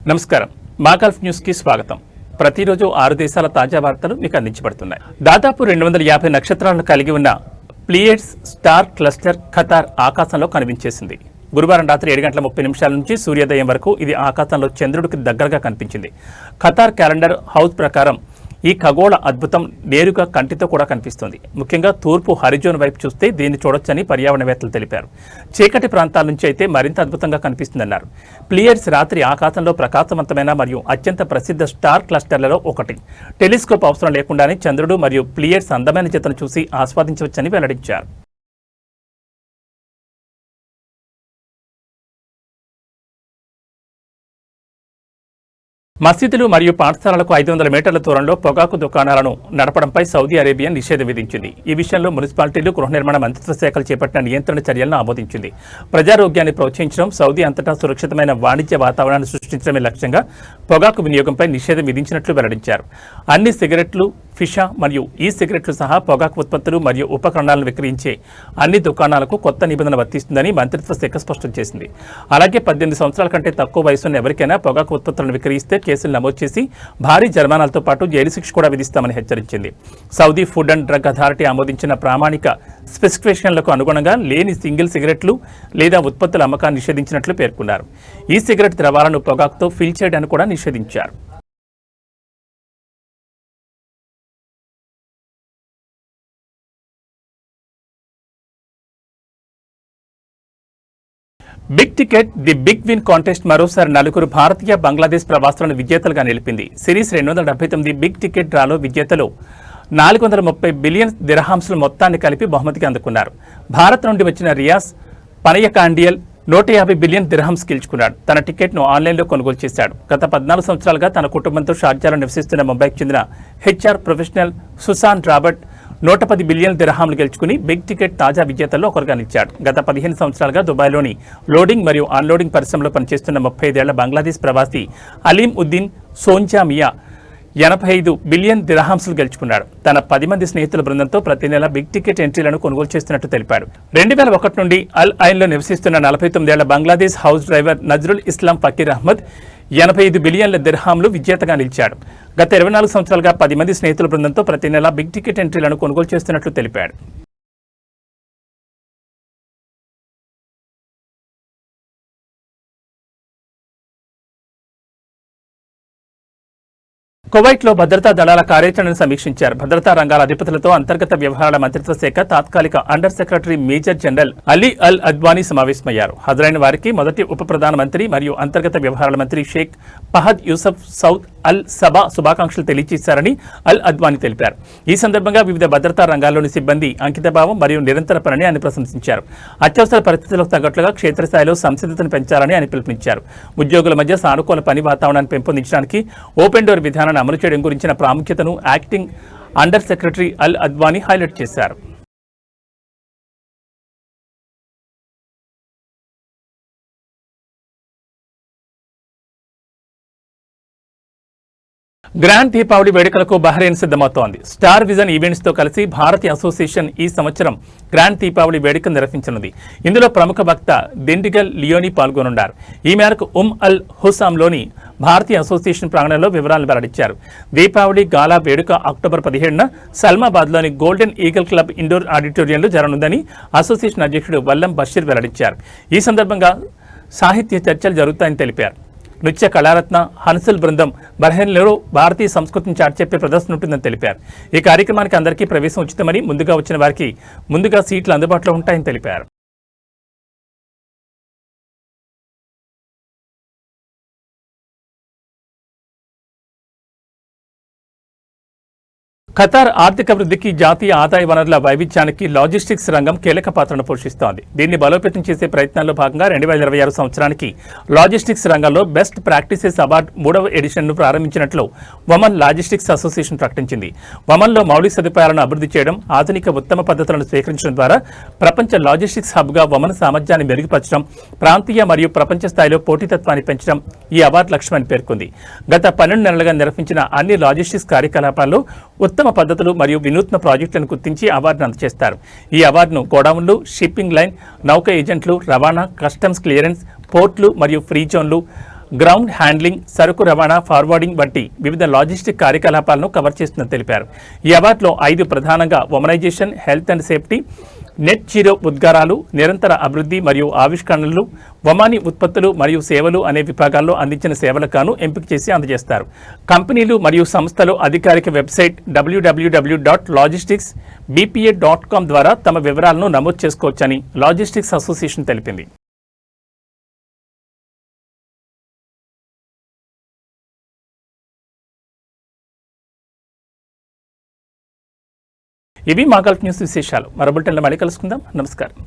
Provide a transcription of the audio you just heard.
నమస్కారం. మాగల్ఫ్ న్యూస్ కి స్వాగతం. ప్రతిరోజు 6 దేశాల తాజా వార్తలు మీకు అందించబడుతున్నాయి. దాదాపు 250 నక్షత్రాలను కలిగి ఉన్న ప్లియడ్స్ స్టార్ క్లస్టర్ ఖతార్ ఆకాశంలో కనిపించేసింది. గురువారం రాత్రి 7:30 నుంచి సూర్యోదయం వరకు ఇది ఆకాశంలో చంద్రుడికి దగ్గరగా కనిపించింది. ఖతార్ క్యాలెండర్ హౌస్ ప్రకారం ఈ ఖగోళ అద్భుతం నేరుగా కంటితో కూడా కనిపిస్తుంది. ముఖ్యంగా తూర్పు హరిజోన్ వైపు చూస్తే దీన్ని చూడొచ్చని పర్యావరణవేత్తలు తెలిపారు. చీకటి ప్రాంతాల నుంచి అయితే మరింత అద్భుతంగా కనిపిస్తుందన్నారు. ప్లియడ్స్ రాత్రి ఆకాశంలో ప్రకాశవంతమైన మరియు అత్యంత ప్రసిద్ధ స్టార్ క్లస్టర్లలో ఒకటి. టెలిస్కోప్ అవసరం లేకుండానే చంద్రుడు మరియు ప్లియడ్స్ అందమైన జతను చూసి ఆస్వాదించవచ్చని వెల్లడించారు. మసీదులు మరియు పాఠశాలలకు 500 మీటర్ల దూరంలో పొగాకు దుకాణాలను నడపడంపై సౌదీ అరేబియా నిషేధం విధించింది. ఈ విషయంలో మున్సిపాలిటీలు, గృహ నిర్మాణ మంత్రిత్వ శాఖలు చేపట్టిన నియంత్రణ చర్యలను ఆమోదించింది. ప్రజారోగ్యాన్ని ప్రోత్సహించడం, సౌదీ అంతటా సురక్షితమైన వాణిజ్య వాతావరణాన్ని సృష్టించడమే లక్ష్యంగా పొగాకు వినియోగంపై నిషేధం విధించినట్లు వెల్లడించారు. అన్ని సిగరెట్లు, ఫిషా మరియు ఈ సిగరెట్లు సహా పొగాకు ఉత్పత్తులు మరియు ఉపకరణాలను విక్రయించే అన్ని దుకాణాలకు కొత్త నిబంధన వర్తిస్తుందని మంత్రిత్వ శాఖ స్పష్టం చేసింది. అలాగే 18 సంవత్సరాల కంటే తక్కువ వయసున్న ఎవరికైనా పొగాకు ఉత్పత్తులను విక్రయిస్తే కేసులు నమోదు చేసి భారీ జరిమానాలతో పాటు జైలు శిక్ష కూడా విధిస్తామని హెచ్చరించింది. Saudi food and drug authority ఆమోదించిన ప్రామాణిక స్పెసిఫికేషన్లకు అనుగుణంగా లేని సింగిల్ సిగరెట్లు లేదా ఉత్పత్తుల అమ్మకాన్ని నిషేధించినట్లు పేర్కొన్నారు. ఈ సిగరెట్ ద్రవాలను పొగాకుతో ఫిల్ చేయడాన్ని కూడా నిషేధించారు. Big ticket the big win contest మరోసారి 4 భారతీయ, బంగ్లాదేశ్ ప్రవాసులను విజేతలుగా నిలిపింది. సిరీస్ 279 బిగ్ టికెట్ డ్రాలో విజేతలు 430 బిలియన్ దిర్హామ్స్ల మొత్తాన్ని కలిపి బహుమతికి అందుకున్నారు. భారత్ నుండి వచ్చిన రియాస్ పనయకాండియల్ 150 బిలియన్ దిర్హమ్స్ గెలుచుకున్నాడు. తన టికెట్ను ఆన్లైన్లో కొనుగోలు చేశాడు. గత 14 సంవత్సరాలుగా తన కుటుంబంతో షార్జాలో నివసిస్తున్న ముంబైకి చెందిన HR professional Sushant Robert 110 billion దిర్హాంలు గెలుచుకుని బిగ్ టికెట్ తాజా విజేతల్లో ఒకరుగా నిలిచాడు. గత 15 సంవత్సరాలుగా దుబాయ్లోని లోడింగ్ మరియు అన్లోడింగ్ పరిశ్రమలో పనిచేస్తున్న 35 ఏళ్ల బంగ్లాదేశ్ ప్రవాసి అలీం ఉద్దీన్ సోంజామియా 85 బిలియన్ దిర్హాంస్లు గెలుచుకున్నాడు. తన 10 మంది స్నేహితుల బృందంతో ప్రతి నెల బిగ్ టికెట్ ఎంట్రీలను కొనుగోలు చేస్తున్నట్టు తెలిపాడు. 2001 నుండి అల్ ఐన్లో నివసిస్తున్న 49 ఏళ్ల బంగ్లాదేశ్ హౌస్ డ్రైవర్ నజ్రుల్ ఇస్లాం ఫకీర్ అహ్మద్ 85 బిలియన్ల దిర్హాంలు విజేతగా నిలిచాడు. గత 24 సంవత్సరాలుగా 10 మంది స్నేహితుల బృందంతో ప్రతి నెల బిగ్ టికెట్ ఎంట్రీలను కొనుగోలు చేస్తున్నట్లు తెలిపాడు. కువైట్లో భద్రతా దళాల కార్యాచరణను సమీక్షించారు. భద్రతా రంగాల అధిపతులతో అంతర్గత వ్యవహారాల మంత్రిత్వ శాఖ తాత్కాలిక under secretary major general Ali Al Advani సమావేశమయ్యారు. హాజరైన వారికి మొదటి ఉప ప్రధానమంత్రి మరియు అంతర్గత వ్యవహారాల మంత్రి షేక్ ఫహద్ యూసఫ్ సౌద్ అల్ సబా శుభాకాంక్షలు తెలియజేశారని అల్ అద్వానీ తెలిపారు. ఈ సందర్భంగా వివిధ భద్రతా రంగాల్లోని సిబ్బంది అంకితభావం మరియు నిరంతర పనిని ఆయన ప్రశంసించారు. అత్యవసర పరిస్థితులకు తగ్గట్లుగా క్షేత్రస్థాయిలో సంసిద్ధతను పెంచాలని ఆయన పిలుపునిచ్చారు. ఉద్యోగుల మధ్య సానుకూల పని వాతావరణాన్ని పెంపొందించడానికి ఓపెన్ డోర్ విధానాన్ని అమలు చేయడం గురించిన ప్రాముఖ్యతను యాక్టింగ్ అండర్ సెక్రటరీ అల్ అద్వానీ హైలైట్ చేశారు. గ్రాండ్ దీపావళి వేడుకలకు బహ్రెయిన్ సిద్ధమవుతోంది. స్టార్ విజన్ ఈవెంట్స్ తో కలిసి భారతీయ అసోసియేషన్ ఈ సంవత్సరం గ్రాండ్ దీపావళి వేడుకను నిర్వహించనుంది. ఇందులో ప్రముఖ వక్త దిండిగల్ లియోని పాల్గొనున్నారు. ఈ మేరకు అల్ హుసాంలోని భారతీయ అసోసియేషన్ ప్రాంగణంలో వివరాలను వెల్లడించారు. దీపావళి గాలా వేడుక అక్టోబర్ 17న సల్మాబాద్లోని గోల్డెన్ ఈగల్ క్లబ్ ఇండోర్ ఆడిటోరియంలో జరగనుందని అసోసియేషన్ అధ్యక్షుడు వల్లం బషీర్ వెల్లడించారు. ఈ సందర్భంగా సాహిత్య చర్చలు జరుగుతాయని తెలిపారు. నృత్య కళారత్న హన్సుల్ బృందం బహ్రెయిన్లో భారతీయ సంస్కృతిని చాటిచెప్పే ప్రదర్శన ఉంటుందని తెలిపారు. ఈ కార్యక్రమానికి అందరికీ ప్రవేశం ఉచితమని, ముందుగా వచ్చిన వారికి ముందుగా సీట్లు అందుబాటులో ఉంటాయని తెలిపారు. ఖతార్ ఆర్థిక వృద్ధికి, జాతీయ ఆదాయ వనరుల వైవిధ్యానికి లాజిస్టిక్స్ రంగం కీలక పాత్రను పోషిస్తోంది. దీన్ని బలోపేతం చేసే ప్రయత్నాల్లో భాగంగా 2026 సంవత్సరానికి లాజిస్టిక్స్ రంగంలో బెస్ట్ ప్రాక్టీసెస్ అవార్డు 3వ ఎడిషన్ను ప్రారంభించినట్లు ఒమన్ లాజిస్టిక్స్ అసోసియేషన్ ప్రకటించింది. ఒమన్లో మౌలిక సదుపాయాలను అభివృద్ధి చేయడం, ఆధునిక ఉత్తమ పద్ధతులను స్వీకరించడం ద్వారా ప్రపంచ లాజిస్టిక్స్ హబ్గా ఒమన్ సామర్థ్యాన్ని మెరుగుపరచడం, ప్రాంతీయ మరియు ప్రపంచ స్థాయిలో పోటీతత్వాన్ని పెంచడం ఈ అవార్డు లక్ష్యమని పేర్కొంది. గత 12 నెలలుగా నిర్వహించిన అన్ని లాజిస్టిక్స్ కార్యకలాపాల్లో ఉత్తమ పద్ధతులు మరియు వినూత్న ప్రాజెక్టులను గుర్తించి అవార్డును అందజేస్తారు. ఈ అవార్డును గోడౌన్లు, షిప్పింగ్ లైన్, నౌక ఏజెంట్లు, రవాణా, కస్టమ్స్ క్లియరెన్స్, పోర్ట్లు మరియు ఫ్రీ జోన్లు, గ్రౌండ్ హ్యాండ్లింగ్, సరుకు రవాణా, ఫార్వర్డింగ్ వంటి వివిధ లాజిస్టిక్ కార్యకలాపాలను కవర్ చేస్తుందని తెలిపారు. ఈ అవార్డులో 5 ప్రధానంగా womanisation, health and safety, net zero ఉద్గారాలు, నిరంతర అభివృద్ధి మరియు ఆవిష్కరణలు, వమాని ఉత్పత్తులు మరియు సేవలు అనే విభాగాల్లో అందించిన సేవలకు గాను ఎంపిక చేసి అందజేస్తారు. కంపెనీలు మరియు సంస్థలు అధికారిక వెబ్సైట్ www.logisticsbpa.com ద్వారా తమ వివరాలను నమోదు చేసుకోవచ్చని లాజిస్టిక్స్ అసోసియేషన్ తెలిపింది. ఇవి మా గల్ఫ్ న్యూస్ విశేషాలు. మరో బులెటిన్లో మళ్ళీ కలుసుకుందాం. నమస్కారం.